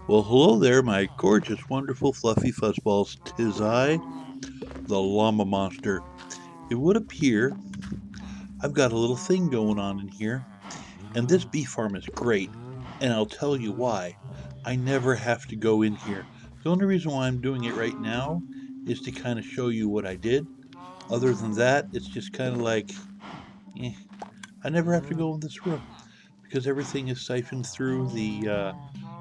Well, hello there, my gorgeous, wonderful, fluffy fuzzballs. 'Tis I, the llama monster. It would appear I've got a little thing going on in here, and this bee farm is great, and I'll tell you why. I never have to go in here. The only reason why I'm doing it right now is to kind of show you what I did. Other than that, it's just kind of like, eh, I never have to go in this room because everything is siphoned through the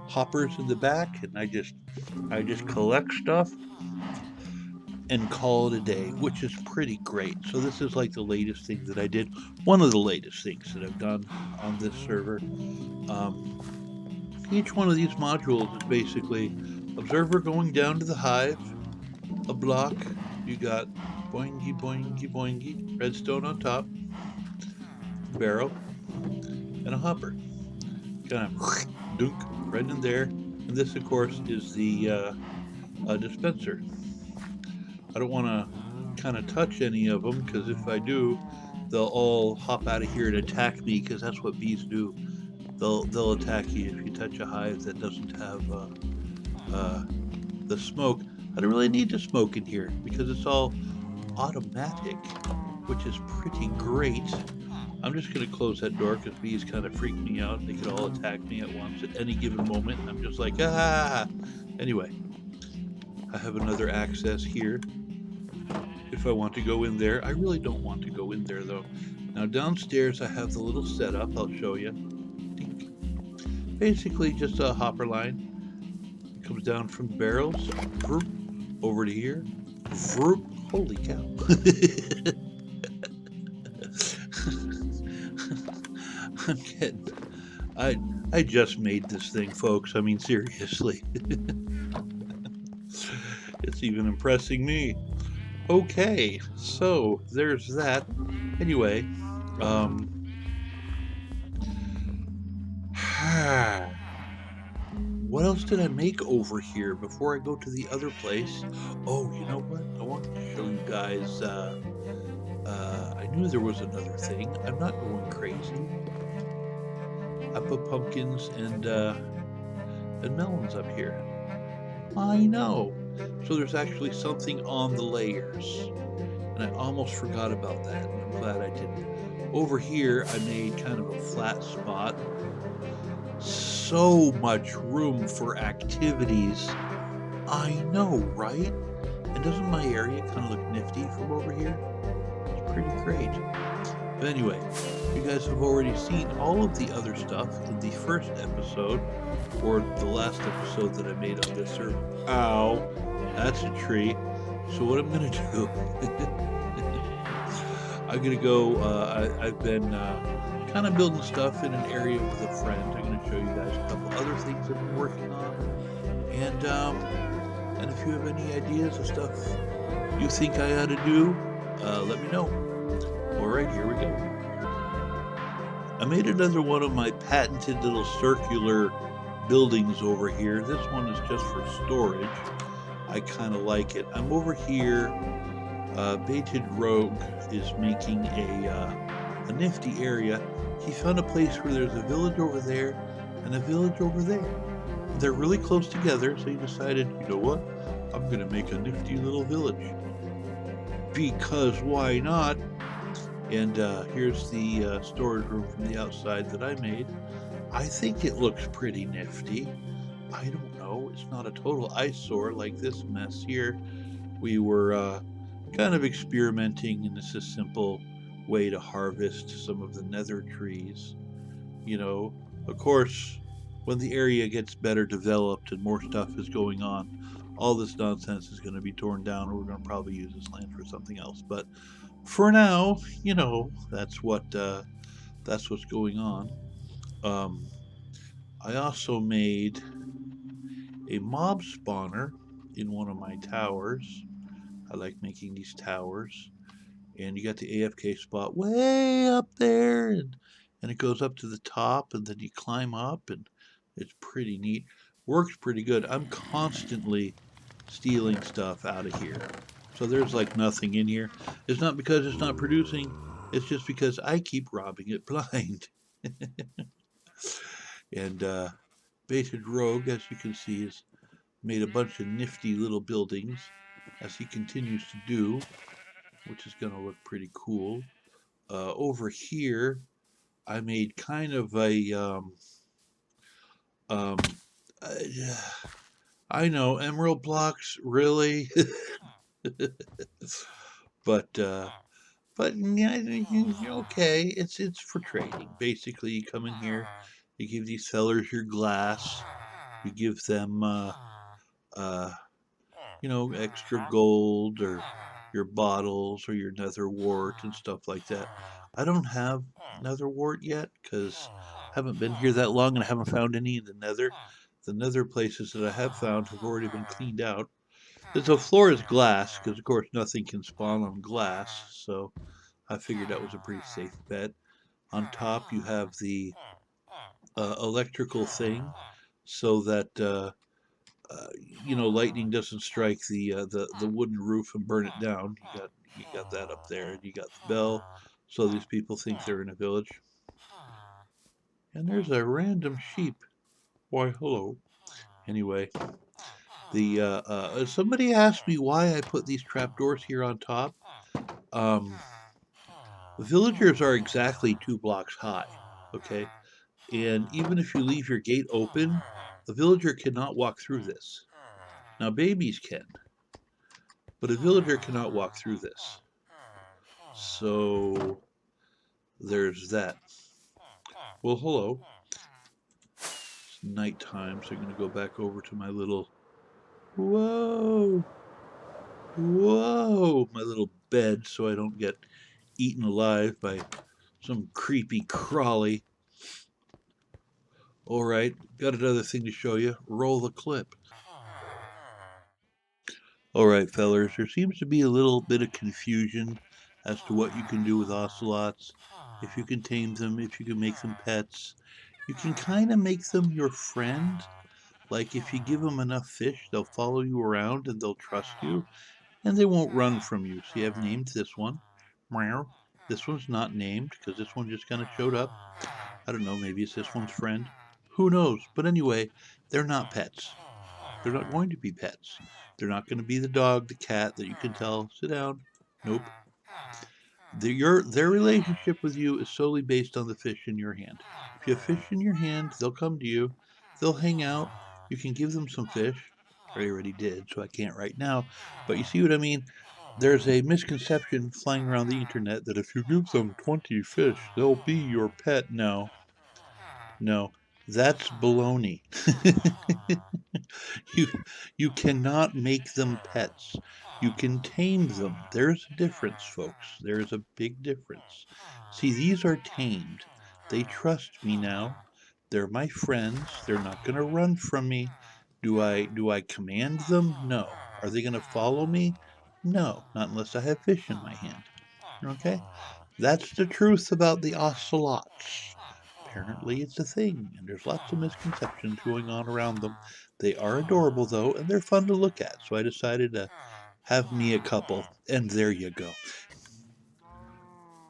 hoppers in the back, and I just collect stuff and call it a day, which is pretty great. So this is like the latest thing that I did. One of the latest things that I've done on this server. Each one of these modules is basically observer going down to the hive, a block. You got boingy, boingy, boingy, redstone on top, barrel, and a hopper. Kind of dunk right in there. And this, of course, is the dispenser. I don't want to kind of touch any of them because if I do, they'll all hop out of here and attack me because that's what bees do. They'll attack you if you touch a hive that doesn't have uh, the smoke. I don't really need to smoke in here because it's all automatic, which is pretty great. I'm just going to close that door because bees kind of freak me out. They could all attack me at once at any given moment. I'm just like, ah. Anyway, I have another access here if I want to go in there. I really don't want to go in there though. Now downstairs I have the little setup. I'll show you. Basically just a hopper line. It comes down from the barrels, vroom, over to here, vroom. Holy cow. I'm kidding. I just made this thing, folks. I mean, seriously. It's even impressing me. Okay, so there's that. Anyway, um, what else did I make over here before I go to the other place? Oh, you know what? I wanted to show you guys. I knew there was another thing. I'm not going crazy. I put pumpkins and melons up here. I know. So there's actually something on the layers. And I almost forgot about that, and I'm glad I didn't. Over here, I made kind of a flat spot. So much room for activities. I know, right? And doesn't my area kind of look nifty from over here? It's pretty great. But anyway, you guys have already seen all of the other stuff in the first episode, or the last episode that I made on this server. Ow, that's a tree. So what I'm gonna do, I'm gonna go. I've been kind of building stuff in an area with a friend. I'm gonna show you guys a couple other things I've been working on, and if you have any ideas of stuff you think I ought to do, let me know. All right, here we go. I made another one of my patented little circular buildings over here. This one is just for storage. I kind of like it. I'm over here. Baited Rogue is making a nifty area. He found a place where there's a village over there and a village over there. They're really close together, so he decided, you know what? I'm going to make a nifty little village. Because why not? And here's the storage room from the outside that I made. I think it looks pretty nifty. I don't know. It's not a total eyesore like this mess here. We were kind of experimenting, and it's a simple way to harvest some of the nether trees. You know, of course, when the area gets better developed and more stuff is going on, all this nonsense is going to be torn down, or we're going to probably use this land for something else. But for now, that's what's going on. Um, I also made a mob spawner in one of my towers. I like making these towers, and you got the AFK spot way up there, and it goes up to the top, and then you climb up, and it's pretty neat. Works pretty good. I'm constantly stealing stuff out of here. So there's like nothing in here. It's not because it's not producing, it's just because I keep robbing it blind. And Baited Rogue, as you can see, has made a bunch of nifty little buildings, as he continues to do, which is going to look pretty cool. Over here, I made kind of a, um, uh, I know, emerald blocks, really? but, yeah, okay, it's for trading. Basically, you come in here, you give these fellers your glass, you give them, uh, extra gold or your bottles or your nether wart and stuff like that. I don't have nether wart yet because I haven't been here that long and I haven't found any in the nether. The nether places that I have found have already been cleaned out. The floor is glass because, of course, nothing can spawn on glass, so I figured that was a pretty safe bet. On top, you have the electrical thing so that uh, lightning doesn't strike the wooden roof and burn it down. You got that up there, and you got the bell, so these people think they're in a village. And there's a random sheep. Why, hello. Anyway, the somebody asked me why I put these trapdoors here on top. Um, Villagers are exactly 2 blocks high. Okay, and even if you leave your gate open, a villager cannot walk through this. Now babies can, but a villager cannot walk through this. So there's that. Well, hello. It's nighttime, so I'm going to go back over to my little. Whoa! Whoa! My little bed so I don't get eaten alive by some creepy crawly. Alright, got another thing to show you. Roll the clip. Alright, fellers, there seems to be a little bit of confusion as to what you can do with ocelots. If you can tame them, if you can make them pets. You can kind of make them your friend. Like if you give them enough fish, they'll follow you around and they'll trust you. And they won't run from you. See, I've named this one. Meow. This one's not named because this one just kind of showed up. I don't know, maybe it's this one's friend. Who knows? But anyway, they're not pets. They're not going to be pets. They're not going to be the dog, the cat that you can tell, sit down. Nope. Their relationship with you is solely based on the fish in your hand. If you have fish in your hand, they'll come to you. They'll hang out. You can give them some fish. I already did, so I can't right now. But you see what I mean? There's a misconception flying around the internet that if you give them 20 fish, they'll be your pet. No, no, that's baloney. You you cannot make them pets. You can tame them. There's a difference, folks. There's a big difference. See, these are tamed. They trust me now. They're my friends. They're not going to run from me. Do I command them? No. Are they going to follow me? No, not unless I have fish in my hand. Okay? That's the truth about the ocelots. Apparently it's a thing, and there's lots of misconceptions going on around them. They are adorable, though, and they're fun to look at, so I decided to have me a couple, and there you go.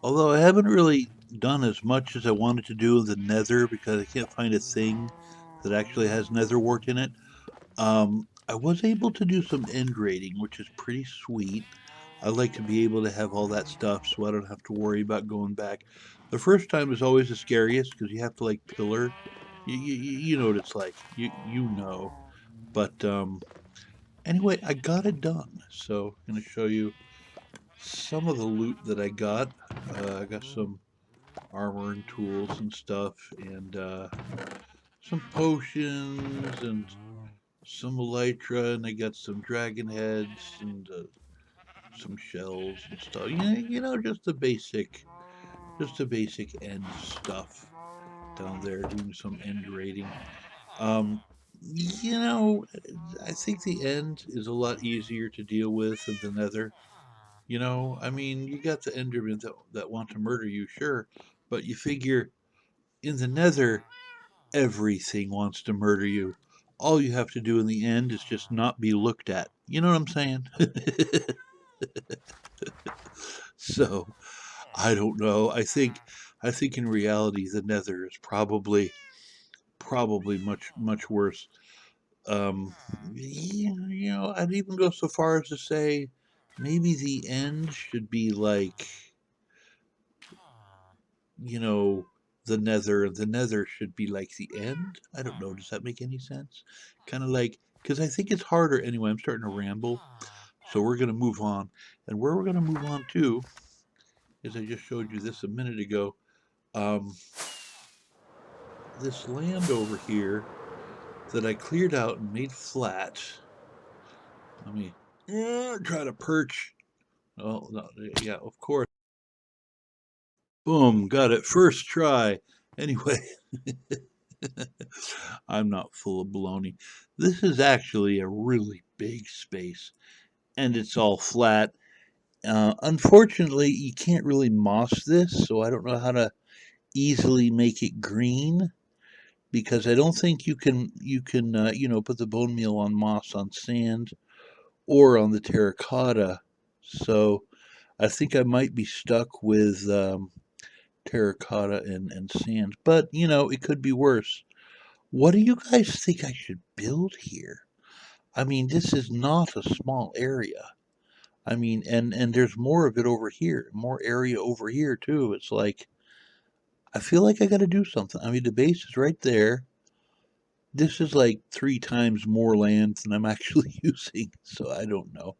Although I haven't really done as much as I wanted to do in the nether because I can't find a thing that actually has nether wart in it, I was able to do some end raiding, which is pretty sweet. I like to be able to have all that stuff so I don't have to worry about going back. The first time is always the scariest because you have to like pillar. You know what it's like. You know. But anyway, I got it done. So I'm gonna show you some of the loot that I got. I got some armor and tools and stuff, and some potions and some elytra, and I got some dragon heads and some shells and stuff. Just the basic end stuff down there, doing some end raiding. Um, you know, I think the end is a lot easier to deal with than the nether. I mean, you got the endermen that want to murder you, sure, but you figure in the nether, everything wants to murder you. All you have to do in the end is just not be looked at. You know what I'm saying? So, I don't know. I think in reality the nether is probably much worse. I'd even go so far as to say maybe the end should be like, you know, the nether. The nether should be like the end. I don't know. Does that make any sense? Kind of like, because I think it's harder. Anyway, I'm starting to ramble. So we're going to move on. And where we're going to move on to, as I just showed you this a minute ago, um, this land over here that I cleared out and made flat. Let me try to perch. Oh, no, yeah, of course. Boom, got it first try. Anyway, I'm not full of baloney. This is actually a really big space, and it's all flat. Unfortunately, you can't really moss this, so I don't know how to easily make it green because I don't think you can put the bone meal on moss on sand or on the terracotta. So I think I might be stuck with terracotta and sand, but it could be worse. What do you guys think I should build here? I mean, this is not a small area. I mean, and there's more of it over here, more area over here too. It's like I feel like I got to do something. I mean, the base is right there. This is like 3 times more land than I'm actually using, so I don't know.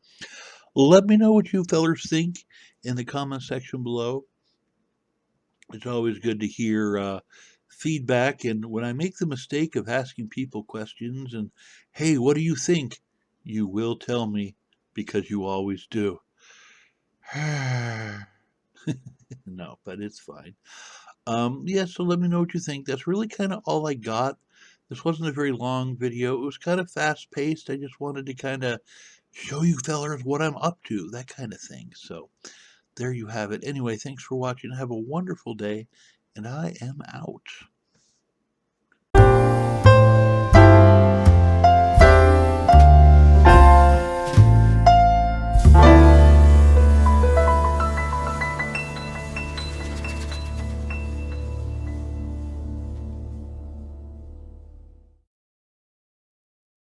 Let me know what you fellers think in the comment section below. It's always good to hear feedback. And when I make the mistake of asking people questions and, hey, what do you think? You will tell me because you always do. No, but it's fine. Yeah, so let me know what you think. That's really kind of all I got. This wasn't a very long video. It was kind of fast paced. I just wanted to kind of show you fellers what I'm up to, that kind of thing. So there you have it. Anyway, thanks for watching. Have a wonderful day, and I am out.